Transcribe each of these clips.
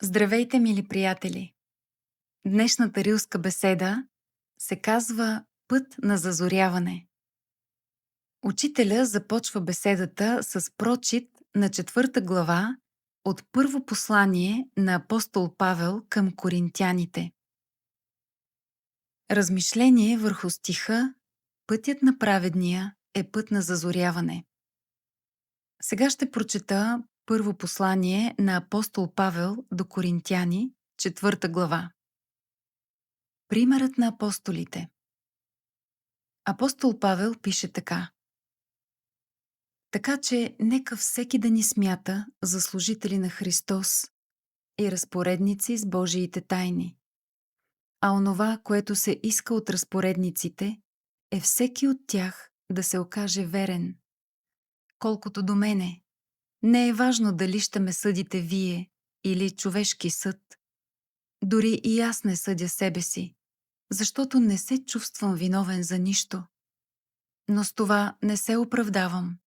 Здравейте, мили приятели! Днешната рилска беседа се казва Път на зазоряване. Учителя започва беседата с прочит на 4 глава от първо послание на апостол Павел към коринтяните. Размишление върху стиха Пътят на праведния е път на зазоряване. Сега ще прочета първо послание на апостол Павел до коринтяни, 4 глава. Примерът на апостолите. Апостол Павел пише така: Така че нека всеки да ни смята за служители на Христос и разпоредници с Божиите тайни. А онова, което се иска от разпоредниците, е всеки от тях да се окаже верен. Колкото до мене, не е важно дали ще ме съдите вие или човешки съд. Дори и аз не съдя себе си, защото не се чувствам виновен за нищо. Но с това не се оправдавам.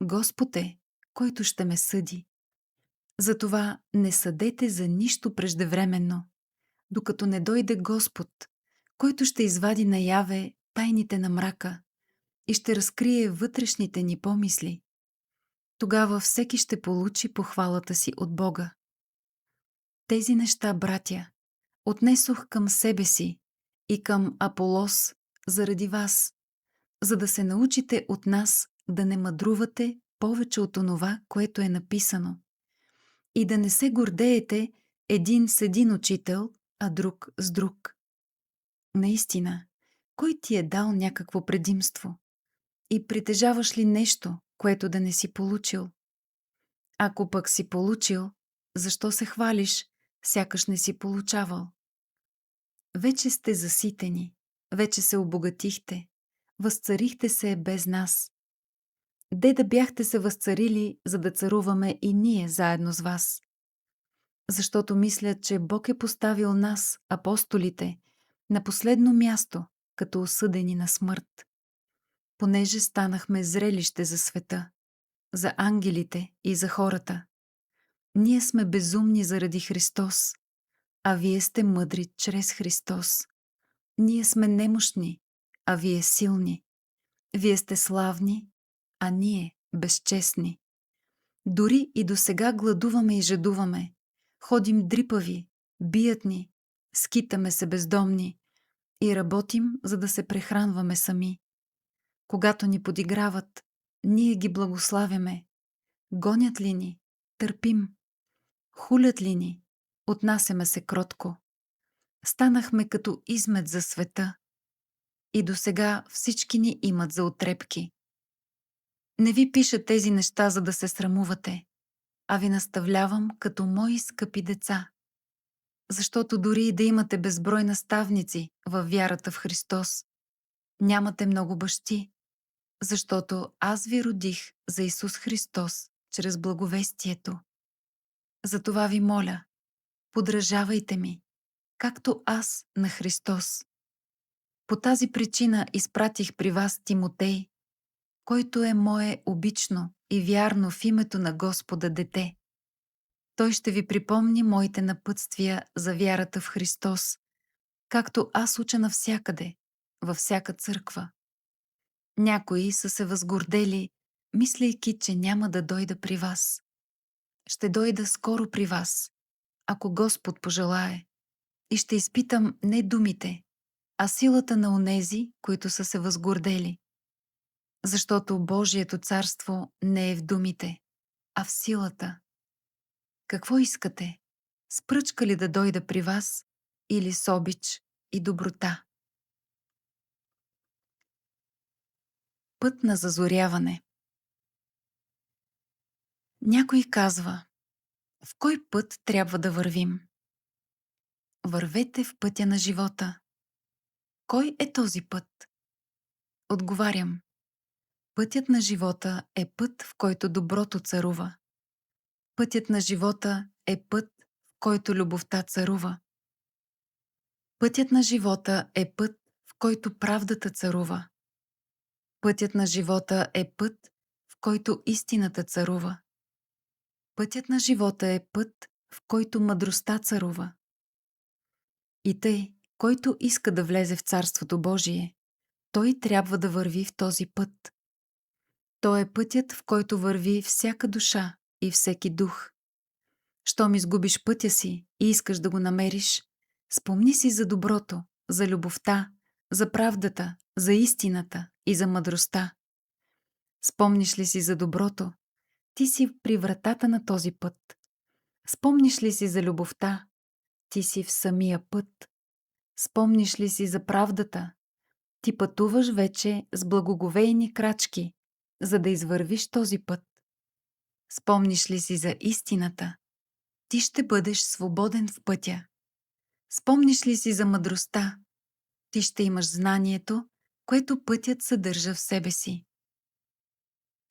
Господ е, който ще ме съди. Затова не съдете за нищо преждевременно, докато не дойде Господ, който ще извади наяве тайните на мрака и ще разкрие вътрешните ни помисли. Тогава всеки ще получи похвалата си от Бога. Тези неща, братя, отнесох към себе си и към Аполос заради вас, за да се научите от нас да не мъдрувате повече от онова, което е написано, и да не се гордеете един с един учител, а друг с друг. Наистина, кой ти е дал някакво предимство? И притежаваш ли нещо, което да не си получил? Ако пък си получил, защо се хвалиш, сякаш не си получавал? Вече сте заситени, вече се обогатихте, възцарихте се без нас. Де да бяхте се възцарили, за да царуваме и ние заедно с вас? Защото мисля, че Бог е поставил нас, апостолите, на последно място, като осъдени на смърт. Понеже станахме зрелище за света, за ангелите и за хората. Ние сме безумни заради Христос, а вие сте мъдри чрез Христос. Ние сме немощни, а вие силни. Вие сте славни, а ние безчестни. Дори и досега гладуваме и жадуваме, ходим дрипави, бият ни, скитаме се бездомни и работим, за да се прехранваме сами. Когато ни подиграват, ние ги благославяме. Гонят ли ни, търпим. Хулят ли ни, отнасяме се кротко. Станахме като измет за света и досега всички ни имат за отрепки. Не ви пиша тези неща, за да се срамувате, а ви наставлявам като мои скъпи деца. Защото дори и да имате безброй наставници във вярата в Христос, нямате много бащи, защото аз ви родих за Исус Христос чрез благовестието. Затова ви моля, подражавайте ми, както аз на Христос. По тази причина изпратих при вас Тимотей, който е мое обично и вярно в името на Господа дете. Той ще ви припомни моите напътствия за вярата в Христос, както аз уча навсякъде, във всяка църква. Някои са се възгордели, мислейки, че няма да дойда при вас. Ще дойда скоро при вас, ако Господ пожелае, и ще изпитам не думите, а силата на онези, които са се възгордели. Защото Божието царство не е в думите, а в силата. Какво искате? С пръчка ли да дойда при вас или с обич и доброта? Път на зазоряване. Някой казва: в кой път трябва да вървим? Вървете в пътя на живота. Кой е този път? Отговарям: пътят на живота е път, в който доброто царува. Пътят на живота е път, в който любовта царува. Пътят на живота е път, в който правдата царува. Пътят на живота е път, в който истината царува. Пътят на живота е път, в който мъдростта царува. И тъй, който иска да влезе в Царството Божие, той трябва да върви в този път. Той е пътят, в който върви всяка душа и всеки дух. Щом изгубиш пътя си и искаш да го намериш, спомни си за доброто, за любовта, за правдата, за истината и за мъдростта. Спомниш ли си за доброто, ти си при вратата на този път. Спомниш ли си за любовта, ти си в самия път. Спомниш ли си за правдата, ти пътуваш вече с благоговейни крачки, за да извървиш този път. Спомниш ли си за истината, ти ще бъдеш свободен в пътя. Спомниш ли си за мъдростта, ти ще имаш знанието, което пътят съдържа в себе си.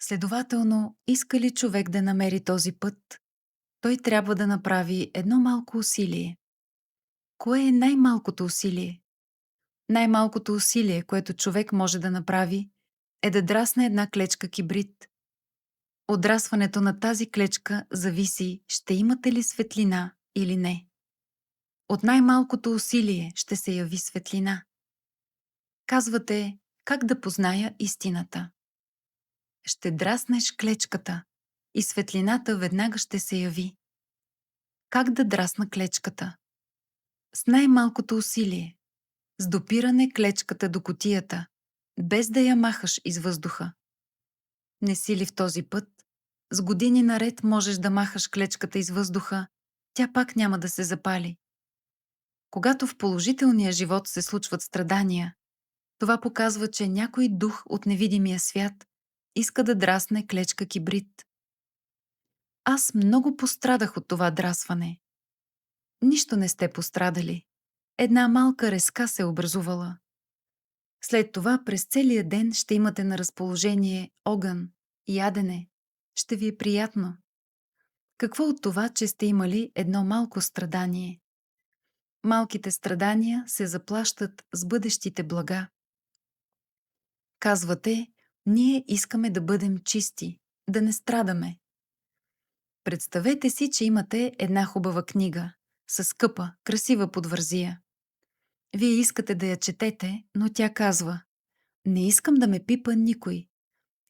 Следователно, иска ли човек да намери този път, той трябва да направи едно малко усилие. Кое е най-малкото усилие? Най-малкото усилие, което човек може да направи, е да драсне една клечка кибрид. От драстването на тази клечка зависи, ще имате ли светлина или не. От най-малкото усилие ще се яви светлина. Казвате, как да позная истината? Ще драснеш клечката и светлината веднага ще се яви. Как да драсна клечката? С най-малкото усилие. С допиране клечката до кутията, без да я махаш из въздуха. Не си ли в този път? С години наред можеш да махаш клечката из въздуха, тя пак няма да се запали. Когато в положителния живот се случват страдания, това показва, че някой дух от невидимия свят иска да драсне клечка кибрид. Аз много пострадах от това драсване. Нищо не сте пострадали. Една малка резка се образувала. След това през целия ден ще имате на разположение огън, ядене. Ще ви е приятно. Какво от това, че сте имали едно малко страдание? Малките страдания се заплащат с бъдещите блага. Казвате, ние искаме да бъдем чисти, да не страдаме. Представете си, че имате една хубава книга, със скъпа, красива подвързия. Вие искате да я четете, но тя казва: не искам да ме пипа никой.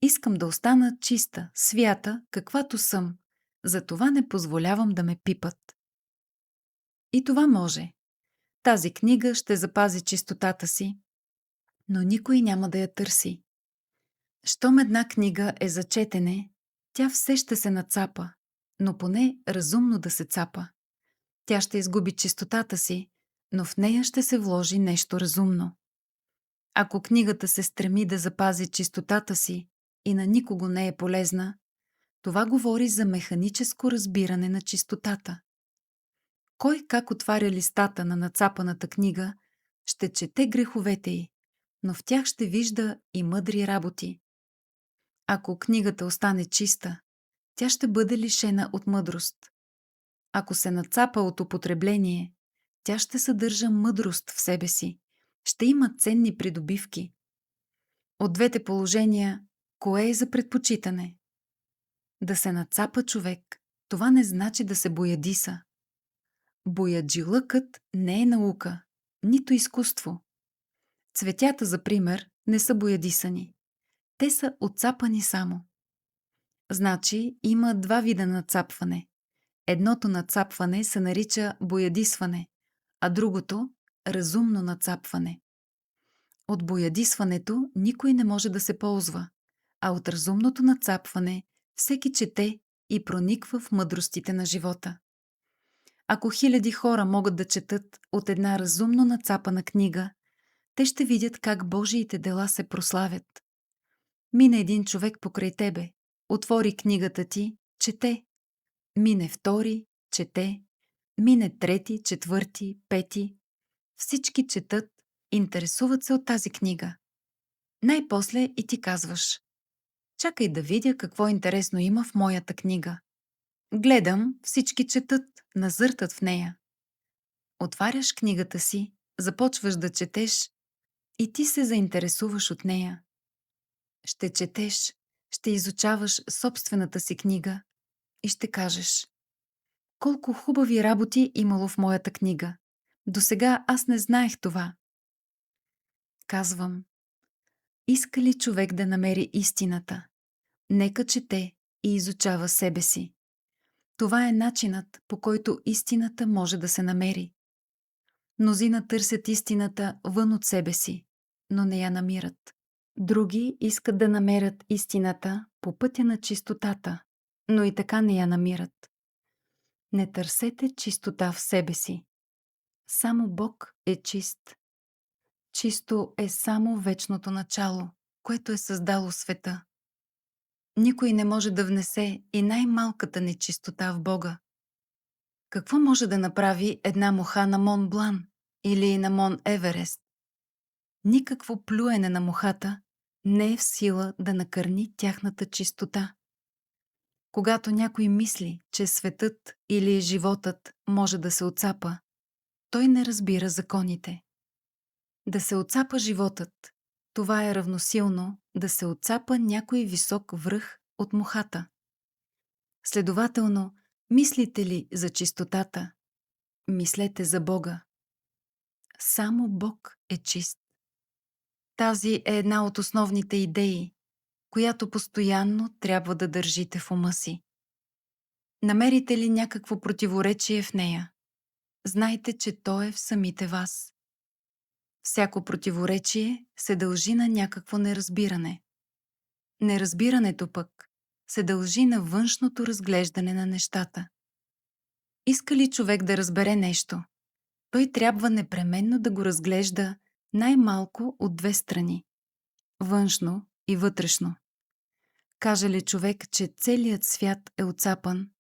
Искам да остана чиста, свята, каквато съм. Затова не позволявам да ме пипат. И това може. Тази книга ще запази чистотата си, но никой няма да я търси. Щом една книга е за четене, тя все ще се нацапа, но поне разумно да се цапа. Тя ще изгуби чистотата си, но в нея ще се вложи нещо разумно. Ако книгата се стреми да запази чистотата си и на никого не е полезна, това говори за механическо разбиране на чистотата. Кой как отваря листата на нацапаната книга, ще чете греховете й, но в тях ще вижда и мъдри работи. Ако книгата остане чиста, тя ще бъде лишена от мъдрост. Ако се нацапа от употребление, тя ще съдържа мъдрост в себе си, ще има ценни придобивки. От двете положения, кое е за предпочитане? Да се нацапа човек, това не значи да се боядиса. Бояджилъкът не е наука, нито изкуство. Цветята, за пример, не са боядисани. Те са отцапани само. Значи има два вида нацапване. Едното нацапване се нарича боядисване, а другото – разумно нацапване. От боядисването никой не може да се ползва, а от разумното нацапване всеки чете и прониква в мъдростите на живота. Ако хиляди хора могат да четат от една разумно нацапана книга, те ще видят как Божиите дела се прославят. Мине един човек покрай тебе, отвори книгата ти, чете. Мине втори, чете. Мине трети, четвърти, пети. Всички четат, интересуват се от тази книга. Най-после и ти казваш: чакай да видя какво интересно има в моята книга. Гледам, всички четат, назъртат в нея. Отваряш книгата си, започваш да четеш и ти се заинтересуваш от нея. Ще четеш, ще изучаваш собствената си книга и ще кажеш: Колко хубави работи имало в моята книга. Досега аз не знаех това. Казвам, иска ли човек да намери истината? Нека чете и изучава себе си. Това е начинът, по който истината може да се намери. Мнозина търсят истината вън от себе си, но не я намират. Други искат да намерят истината по пътя на чистотата, но и така не я намират. Не търсете чистота в себе си. Само Бог е чист. Чисто е само вечното начало, което е създало света. Никой не може да внесе и най-малката нечистота в Бога. Какво може да направи една муха на Мон Блан или на Мон Еверест? Никакво плюене на мухата не е в сила да накърни тяхната чистота. Когато някой мисли, че светът или животът може да се оцапа, той не разбира законите. Да се оцапа животът, това е равносилно да се оцапа някой висок връх от мухата. Следователно, мислите ли за чистотата, мислете за Бога. Само Бог е чист. Тази е една от основните идеи, която постоянно трябва да държите в ума си. Намерите ли някакво противоречие в нея, знайте, че то е в самите вас. Всяко противоречие се дължи на някакво неразбиране. Неразбирането пък се дължи на външното разглеждане на нещата. Иска ли човек да разбере нещо, той трябва непременно да го разглежда най-малко от две страни – външно и вътрешно. Каже ли човек, че целият свят е оцапан,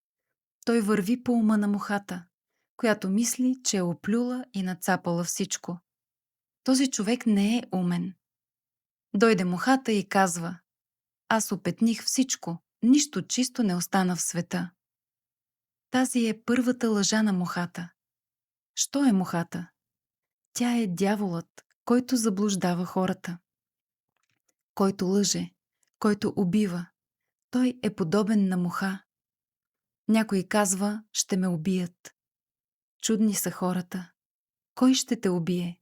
той върви по ума на мухата, която мисли, че е оплюла и нацапала всичко. Този човек не е умен. Дойде мухата и казва: аз опетних всичко, нищо чисто не остана в света. Тази е първата лъжа на мухата. Що е мухата? Тя е дяволът, който заблуждава хората. Който лъже, който убива, той е подобен на муха. Някой казва: ще ме убият. Чудни са хората. Кой ще те убие?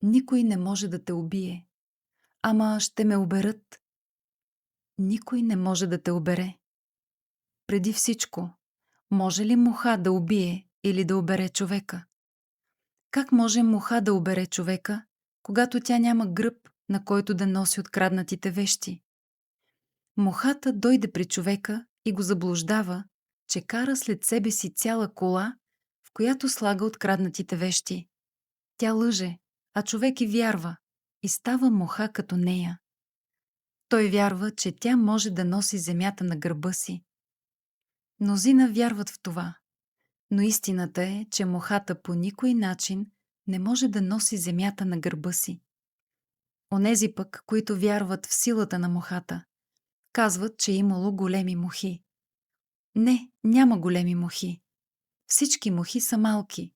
Никой не може да те убие. Ама ще ме оберат. Никой не може да те обере. Преди всичко, може ли муха да убие или да обере човека? Как може муха да обере човека, когато тя няма гръб, на който да носи откраднатите вещи? Мухата дойде при човека и го заблуждава, че кара след себе си цяла кола, в която слага откраднатите вещи. Тя лъже, а човек и вярва, и става муха като нея. Той вярва, че тя може да носи земята на гърба си. Мнозина вярват в това, но истината е, че мухата по никой начин не може да носи земята на гърба си. Онези пък, които вярват в силата на мухата, казват, че имало големи мухи. Не, няма големи мухи. Всички мухи са малки.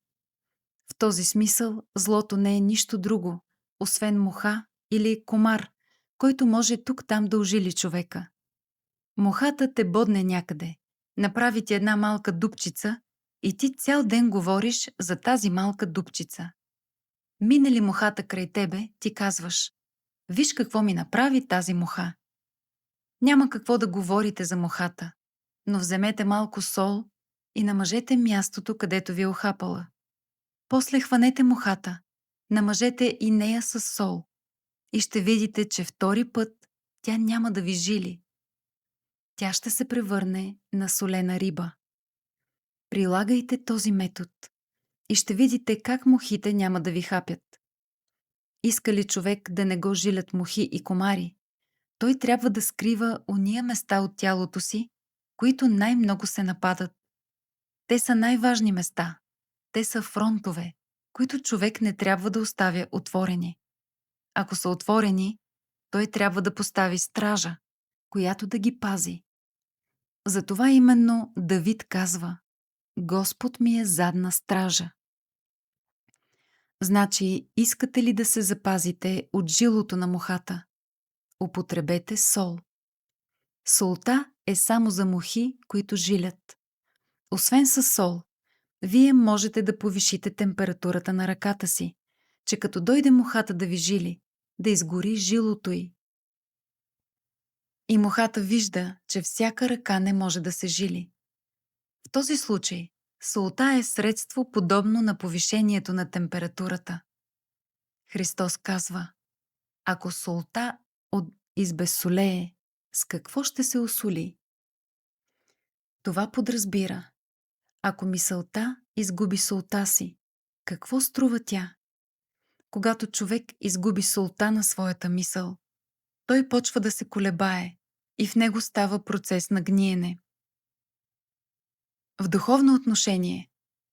В този смисъл злото не е нищо друго, освен муха или комар, който може тук-там да ужили човека. Мухата те бодне някъде, направи ти една малка дупчица и ти цял ден говориш за тази малка дупчица. Мине ли мухата край тебе, ти казваш: виж какво ми направи тази муха. Няма какво да говорите за мухата, но вземете малко сол и намажете мястото, където ви е охапала. После хванете мухата, намажете и нея с сол и ще видите, че втори път тя няма да ви жили. Тя ще се превърне на солена риба. Прилагайте този метод и ще видите как мухите няма да ви хапят. Иска ли човек да не го жилят мухи и комари, той трябва да скрива ония места от тялото си, които най-много се нападат. Те са най-важни места. Те са фронтове, които човек не трябва да оставя отворени. Ако са отворени, той трябва да постави стража, която да ги пази. Затова именно Давид казва: Господ ми е задна стража. Значи, искате ли да се запазите от жилото на мухата? Употребете сол. Солта е само за мухи, които жилят. Освен с сол, вие можете да повишите температурата на ръката си, че като дойде мухата да ви жили, да изгори жилото й. И мухата вижда, че всяка ръка не може да се жили. В този случай солта е средство подобно на повишението на температурата. Христос казва: ако солта избезсолее, с какво ще се осоли? Това подразбира: ако мисълта изгуби солта си, какво струва тя? Когато човек изгуби солта на своята мисъл, той почва да се колебае и в него става процес на гниене. В духовно отношение,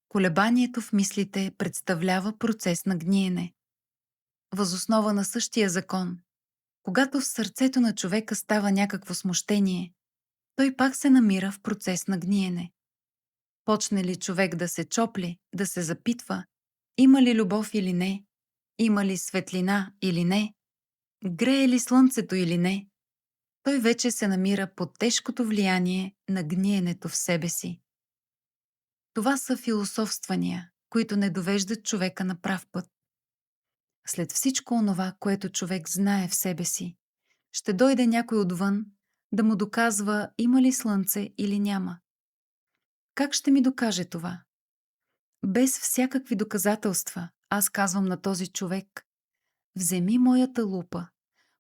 колебанието в мислите представлява процес на гниене. Въз основа на същия закон, когато в сърцето на човека става някакво смущение, той пак се намира в процес на гниене. Почне ли човек да се чопли, да се запитва, има ли любов или не, има ли светлина или не, грее ли слънцето или не, той вече се намира под тежкото влияние на гниенето в себе си. Това са философствания, които не довеждат човека на прав път. След всичко онова, което човек знае в себе си, ще дойде някой отвън да му доказва има ли слънце или няма. Как ще ми докаже това? Без всякакви доказателства, аз казвам на този човек: вземи моята лупа,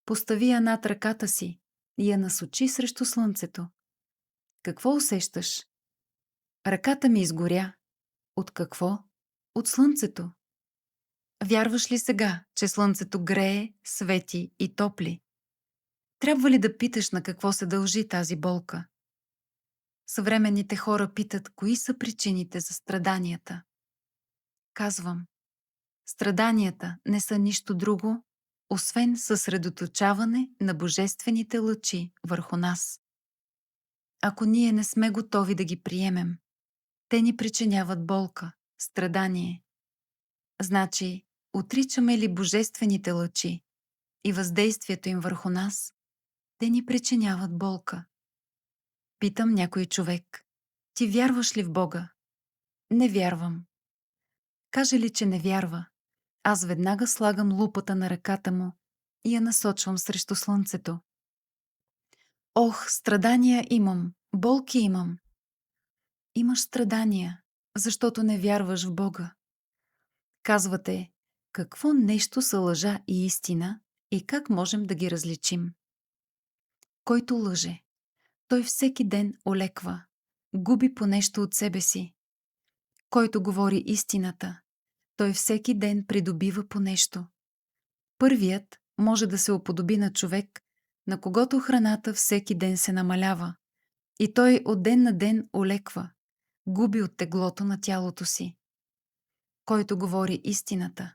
постави я над ръката си и я насочи срещу слънцето. Какво усещаш? Ръката ми изгоря. От какво? От слънцето. Вярваш ли сега, че слънцето грее, свети и топли? Трябва ли да питаш на какво се дължи тази болка? Съвременните хора питат кои са причините за страданията. Казвам: страданията не са нищо друго, освен съсредоточаване на божествените лъчи върху нас. Ако ние не сме готови да ги приемем, те ни причиняват болка, страдание. Значи, отричаме ли божествените лъчи и въздействието им върху нас, те ни причиняват болка. Питам някой човек: ти вярваш ли в Бога? Не вярвам. Каже ли, че не вярва, аз веднага слагам лупата на ръката му и я насочвам срещу слънцето. Ох, страдания имам, болки имам. Имаш страдания, защото не вярваш в Бога. Казвате: какво нещо са лъжа и истина и как можем да ги различим? Който лъже, той всеки ден олеква, губи по нещо от себе си. Който говори истината, той всеки ден придобива по нещо. Първият може да се уподоби на човек, на когото храната всеки ден се намалява, и той от ден на ден олеква, губи от теглото на тялото си. Който говори истината,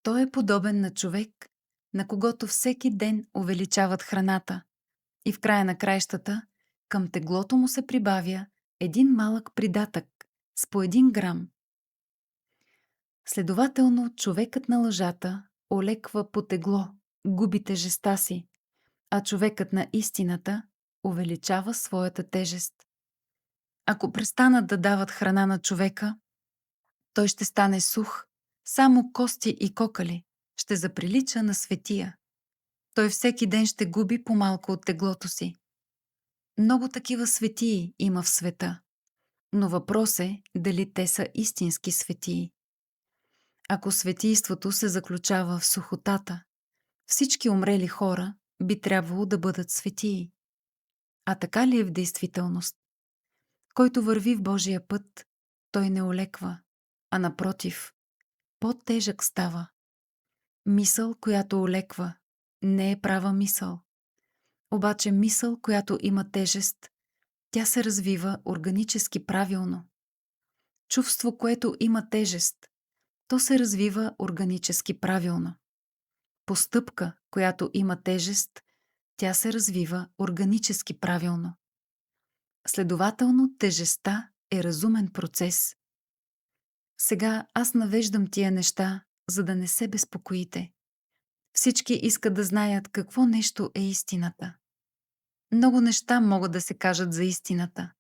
той е подобен на човек, на когото всеки ден увеличават храната, и в края на краищата към теглото му се прибавя един малък придатък с по 1 грам. Следователно, човекът на лъжата олеква по тегло, губи тежестта си, а човекът на истината увеличава своята тежест. Ако престанат да дават храна на човека, той ще стане сух, само кости и кокали, ще заприлича на светия. Той всеки ден ще губи по-малко от теглото си. Много такива светии има в света, но въпрос е дали те са истински светии. Ако светийството се заключава в сухотата, всички умрели хора би трябвало да бъдат светии. А така ли е в действителност? Който върви в Божия път, той не олеква, а напротив, по-тежък става. Мисъл, която олеква, не е права мисъл. Обаче мисъл, която има тежест, тя се развива органически правилно. Чувство, което има тежест, то се развива органически правилно. Постъпка, която има тежест, тя се развива органически правилно. Следователно, тежестта е разумен процес. Сега аз навеждам тия неща, за да не се безпокоите. Всички искат да знаят какво нещо е истината. Много неща могат да се кажат за истината.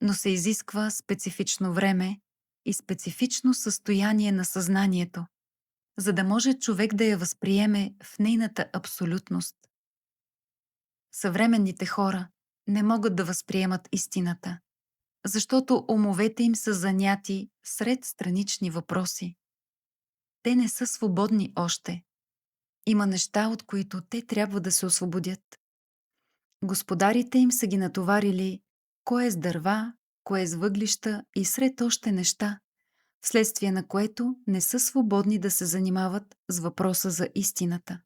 но се изисква специфично време и специфично състояние на съзнанието, за да може човек да я възприеме в нейната абсолютност. Съвременните хора не могат да възприемат истината, защото умовете им са заняти сред странични въпроси. Те не са свободни още. Има неща, от които те трябва да се освободят. Господарите им са ги натоварили кое с дърва, кое с въглища и сред още неща, вследствие на което не са свободни да се занимават с въпроса за истината.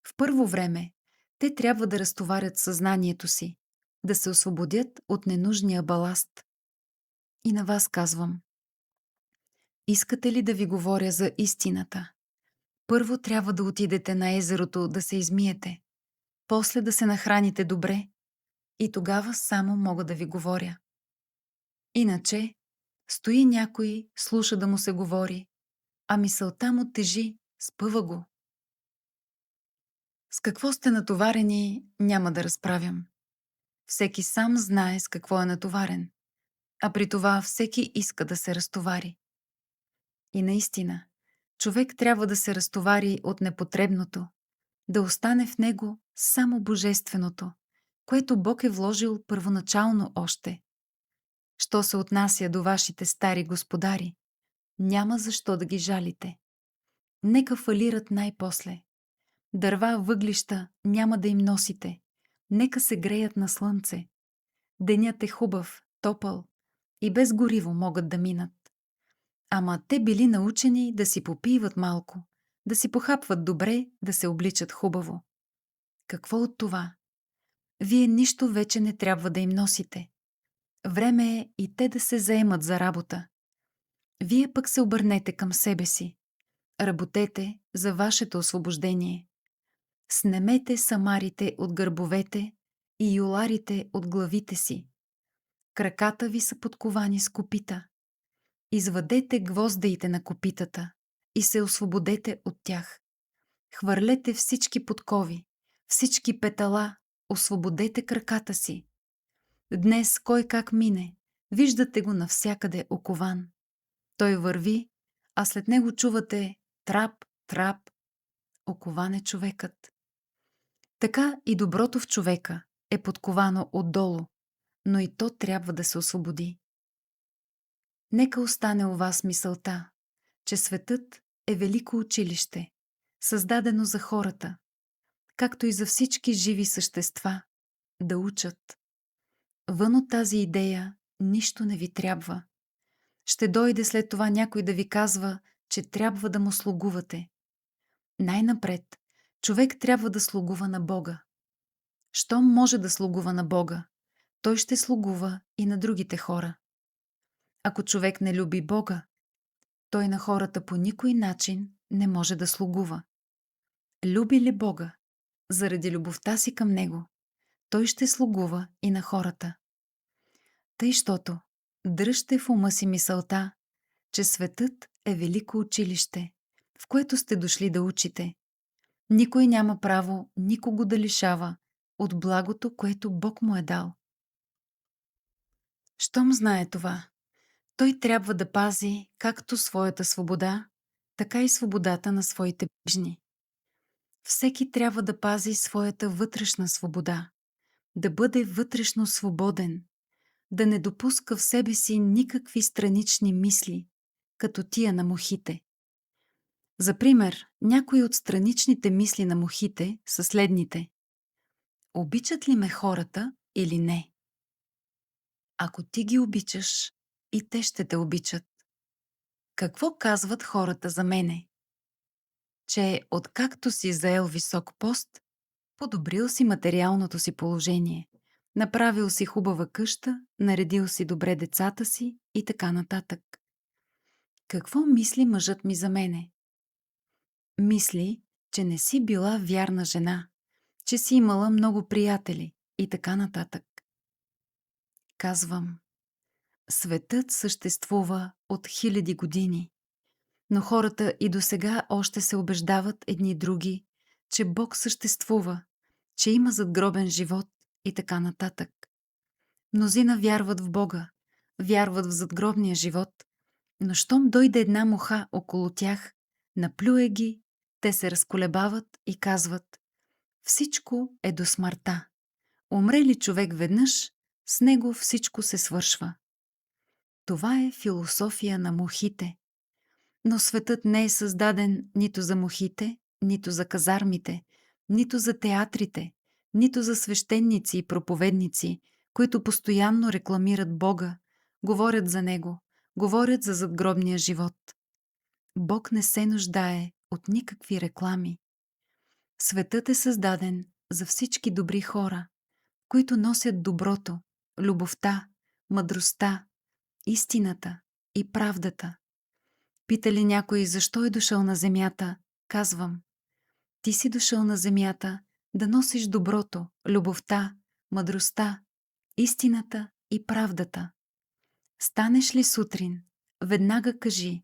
В първо време те трябва да разтоварят съзнанието си, да се освободят от ненужния баласт. И на вас казвам: искате ли да ви говоря за истината? Първо трябва да отидете на езерото да се измиете, после да се нахраните добре и тогава само мога да ви говоря. Иначе стои някой, слуша да му се говори, а мисълта му тежи, спъва го. С какво сте натоварени, няма да разправям. Всеки сам знае с какво е натоварен, а при това всеки иска да се разтовари. И наистина, човек трябва да се разтовари от непотребното, да остане в него само божественото, което Бог е вложил първоначално още. Що се отнася до вашите стари господари, няма защо да ги жалите. Нека фалират най-после. Дърва, въглища няма да им носите. Нека се греят на слънце. Денят е хубав, топъл и без гориво могат да минат. Ама те били научени да си попиват малко, да си похапват добре, да се обличат хубаво. Какво от това? Вие нищо вече не трябва да им носите. Време е и те да се заемат за работа. Вие пък се обърнете към себе си. Работете за вашето освобождение. Снемете самарите от гърбовете и юларите от главите си. Краката ви са подковани с копита. Извадете гвоздеите на копитата и се освободете от тях. Хвърлете всички подкови, всички петала, освободете краката си. Днес кой как мине, виждате го навсякъде окован. Той върви, а след него чувате трап, трап. Окован е човекът. Така и доброто в човека е подковано отдолу, но и то трябва да се освободи. Нека остане у вас мисълта, че светът е велико училище, създадено за хората, както и за всички живи същества, да учат. Вън от тази идея нищо не ви трябва. Ще дойде след това някой да ви казва, че трябва да му слугувате. Най-напред, човек трябва да слугува на Бога. Щом може да слугува на Бога, той ще слугува и на другите хора. Ако човек не люби Бога, той на хората по никой начин не може да слугува. Люби ли Бога, заради любовта си към Него, той ще слугува и на хората. Тъй щото дръжте в ума си мисълта, че светът е велико училище, в което сте дошли да учите. Никой няма право никого да лишава от благото, което Бог му е дал. Щом знае това, той трябва да пази както своята свобода, така и свободата на своите ближни. Всеки трябва да пази своята вътрешна свобода, да бъде вътрешно свободен, да не допуска в себе си никакви странични мисли, като тия на мухите. За пример, някои от страничните мисли на мухите са следните: обичат ли ме хората или не? Ако ти ги обичаш, и те ще те обичат. Какво казват хората за мене? Че откакто си заел висок пост, подобрил си материалното си положение, направил си хубава къща, наредил си добре децата си и така нататък. Какво мисли мъжът ми за мене? Мисли, че не си била вярна жена, че си имала много приятели и така нататък. Казвам, светът съществува от хиляди години, но хората и досега още се убеждават едни други, че Бог съществува, че има задгробен живот и така нататък. Мнозина вярват в Бога, вярват в задгробния живот, но щом дойде една муха около тях, наплюе ги, те се разколебават и казват: всичко е до смъртта. Умре ли човек веднъж, с него всичко се свършва. Това е философия на мухите. Но светът не е създаден нито за мухите, нито за казармите, нито за театрите, нито за свещеници и проповедници, които постоянно рекламират Бога, говорят за Него, говорят за задгробния живот. Бог не се нуждае от никакви реклами. Светът е създаден за всички добри хора, които носят доброто, любовта, мъдростта, истината и правдата. Пита ли някой защо е дошъл на земята, казвам: ти си дошъл на земята да носиш доброто, любовта, мъдростта, истината и правдата. Станеш ли сутрин, веднага кажи: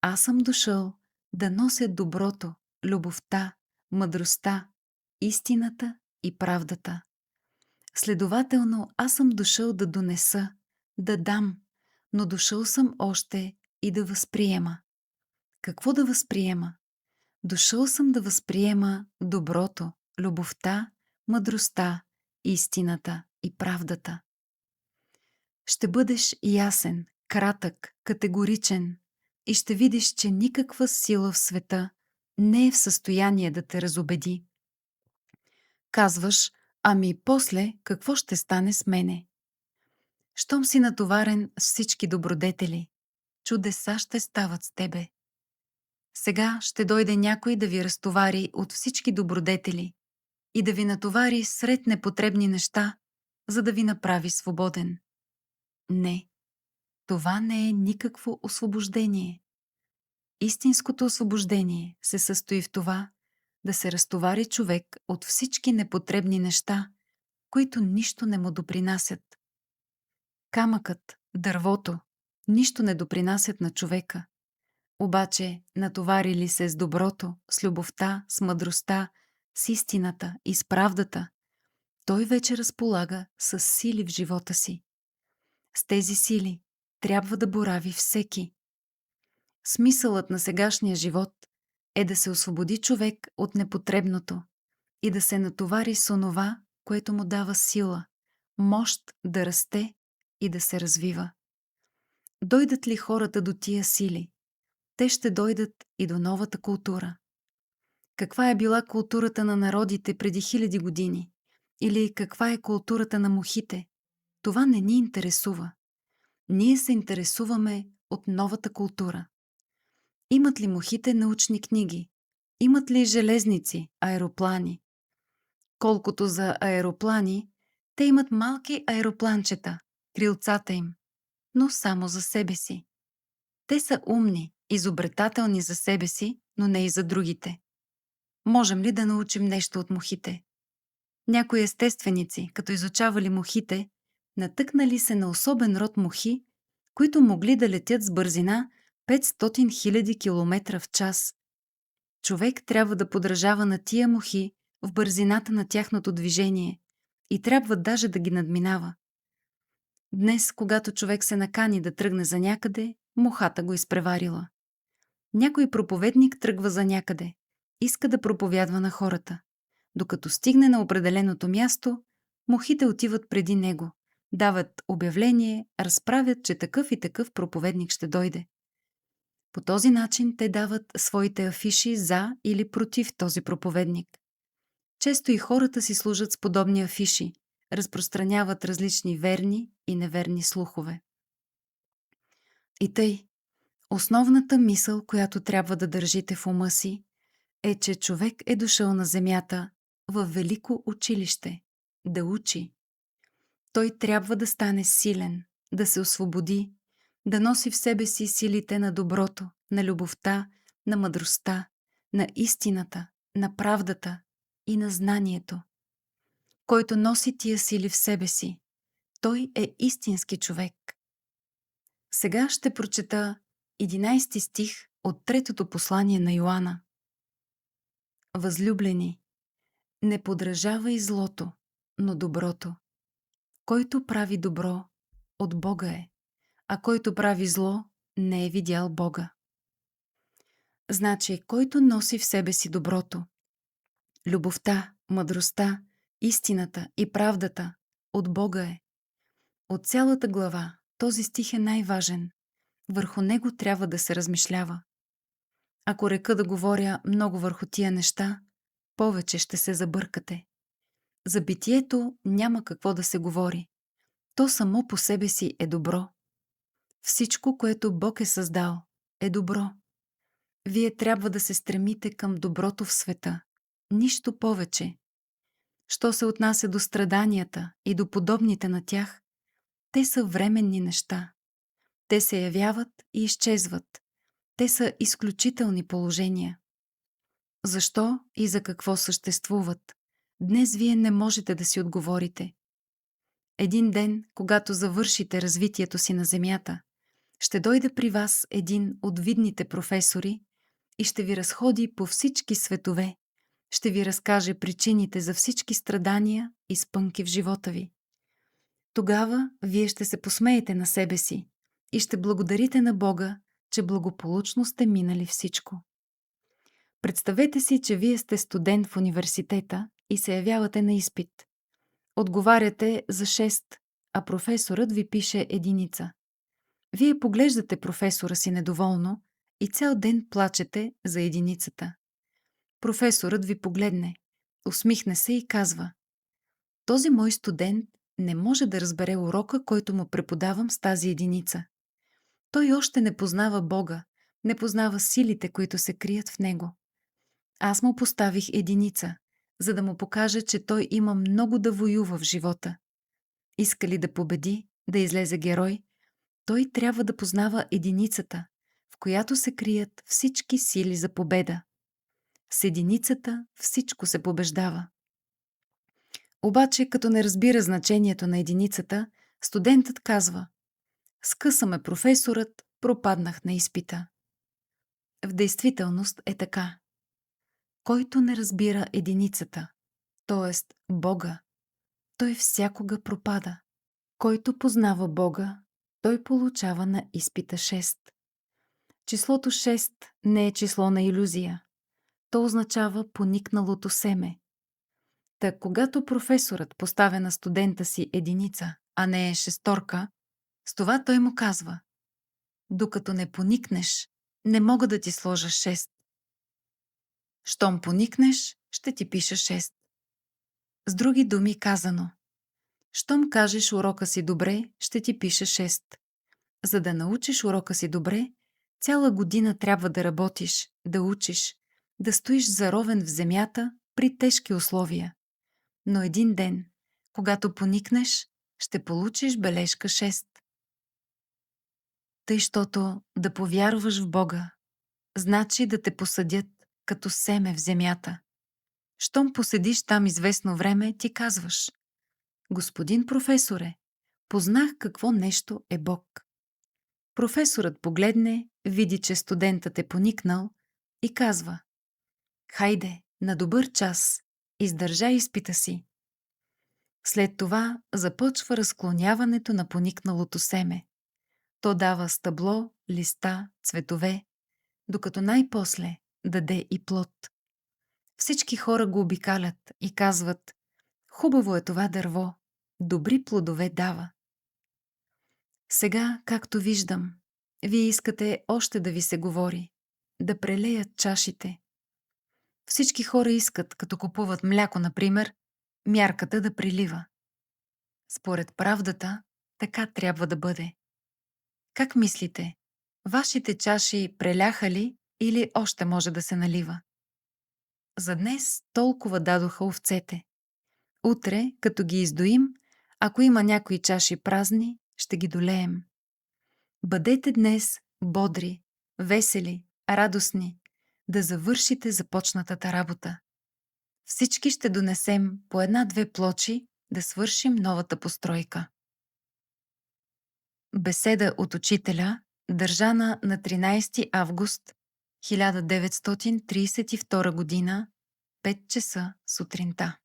аз съм дошъл да нося доброто, любовта, мъдростта, истината и правдата. Следователно, аз съм дошъл да донеса, да дам, но дошъл съм още и да възприема. Какво да възприема? Дошъл съм да възприема доброто, любовта, мъдростта, истината и правдата. Ще бъдеш ясен, кратък, категоричен и ще видиш, че никаква сила в света не е в състояние да те разубеди. Казваш: ами после какво ще стане с мене? Щом си натоварен с всички добродетели, чудеса ще стават с тебе. Сега ще дойде някой да ви разтовари от всички добродетели и да ви натовари сред непотребни неща, за да ви направи свободен. Не, това не е никакво освобождение. Истинското освобождение се състои в това да се разтовари човек от всички непотребни неща, които нищо не му допринасят. Камъкът, дървото, нищо не допринасят на човека. Обаче, натовари ли се с доброто, с любовта, с мъдростта, с истината и с правдата, той вече разполага с сили в живота си. С тези сили трябва да борави всеки. Смисълът на сегашния живот е да се освободи човек от непотребното и да се натовари с онова, което му дава сила, мощ да расте и да се развива. Дойдат ли хората до тия сили, те ще дойдат и до новата култура. Каква е била културата на народите преди 1000 години? Или каква е културата на мухите? Това не ни интересува. Ние се интересуваме от новата култура. Имат ли мухите научни книги? Имат ли железници, аероплани? Колкото за аероплани, те имат малки аеропланчета, крилцата им, но само за себе си. Те са умни, изобретателни за себе си, но не и за другите. Можем ли да научим нещо от мухите? Някои естественици, като изучавали мухите, натъкнали се на особен род мухи, които могли да летят с бързина 500 000 км в час. Човек трябва да подражава на тия мухи в бързината на тяхното движение и трябва даже да ги надминава. Днес, когато човек се накани да тръгне за някъде, мухата го изпреварила. Някой проповедник тръгва за някъде, иска да проповядва на хората. Докато стигне на определеното място, мухите отиват преди него, дават обявление, разправят, че такъв и такъв проповедник ще дойде. По този начин те дават своите афиши за или против този проповедник. Често и хората си служат с подобни афиши, разпространяват различни верни и неверни слухове. И тъй, основната мисъл, която трябва да държите в ума си, е, че човек е дошъл на земята в велико училище да учи. Той трябва да стане силен, да се освободи, да носи в себе си силите на доброто, на любовта, на мъдростта, на истината, на правдата и на знанието. Който носи тия сили в себе си, той е истински човек. Сега ще прочета 11 стих от третото послание на Йоанна. Възлюблени, не подражавай злото, но доброто. Който прави добро, от Бога е, а който прави зло, не е видял Бога. Значи, който носи в себе си доброто, любовта, мъдростта, истината и правдата, от Бога е. От цялата глава този стих е най-важен. Върху него трябва да се размишлява. Ако река да говоря много върху тия неща, повече ще се забъркате. За битието няма какво да се говори. То само по себе си е добро. Всичко, което Бог е създал, е добро. Вие трябва да се стремите към доброто в света. Нищо повече. Що се отнася до страданията и до подобните на тях, те са временни неща. Те се явяват и изчезват. Те са изключителни положения. Защо и за какво съществуват? Днес вие не можете да си отговорите. Един ден, когато завършите развитието си на Земята, ще дойде при вас един от видните професори и ще ви разходи по всички светове, ще ви разкаже причините за всички страдания и спънки в живота ви. Тогава вие ще се посмеете на себе си и ще благодарите на Бога, че благополучно сте минали всичко. Представете си, че вие сте студент в университета и се явявате на изпит. Отговаряте за 6, а професорът ви пише единица. Вие поглеждате професора си недоволно и цял ден плачете за единицата. Професорът ви погледне, усмихне се и казва: този мой студент не може да разбере урока, който му преподавам с тази единица. Той още не познава Бога, не познава силите, които се крият в него. Аз му поставих единица, за да му покажа, че той има много да воюва в живота. Иска ли да победи, да излезе герой, той трябва да познава единицата, в която се крият всички сили за победа. С единицата всичко се побеждава. Обаче, като не разбира значението на единицата, студентът казва: скъса ме професорът, пропаднах на изпита. В действителност е така. Който не разбира единицата, т.е. Бога, той всякога пропада. Който познава Бога, той получава на изпита 6. Числото 6 не е число на илюзия. То означава поникналото семе. Та когато професорът поставя на студента си единица, а не е шесторка, с това той му казва: докато не поникнеш, не мога да ти сложа 6. Щом поникнеш, ще ти пиша 6. С други думи казано: щом кажеш урока си добре, ще ти пише 6. За да научиш урока си добре, цяла година трябва да работиш, да учиш, да стоиш заровен в земята при тежки условия. Но един ден, когато поникнеш, ще получиш бележка 6. Тъй, щото да повярваш в Бога, значи да те посадят като семе в земята. Щом поседиш там известно време, ти казваш: господин професоре, познах какво нещо е Бог. Професорът погледне, види, че студентът е поникнал и казва: хайде, на добър час, издържай изпита си. След това започва разклоняването на поникналото семе. То дава стъбло, листа, цветове, докато най-после даде и плод. Всички хора го обикалят и казват: хубаво е това дърво, добри плодове дава. Сега, както виждам, вие искате още да ви се говори, да прелеят чашите. Всички хора искат, като купуват мляко, например, мярката да прилива. Според правдата, така трябва да бъде. Как мислите, вашите чаши преляха ли или още може да се налива? За днес толкова дадоха овцете. Утре, като ги издоим, ако има някои чаши празни, ще ги долеем. Бъдете днес бодри, весели, радостни, да завършите започнатата работа. Всички ще донесем по 1-2 плочи да свършим новата постройка. Беседа от учителя, държана на 13 август 1932 година, 5 часа сутринта.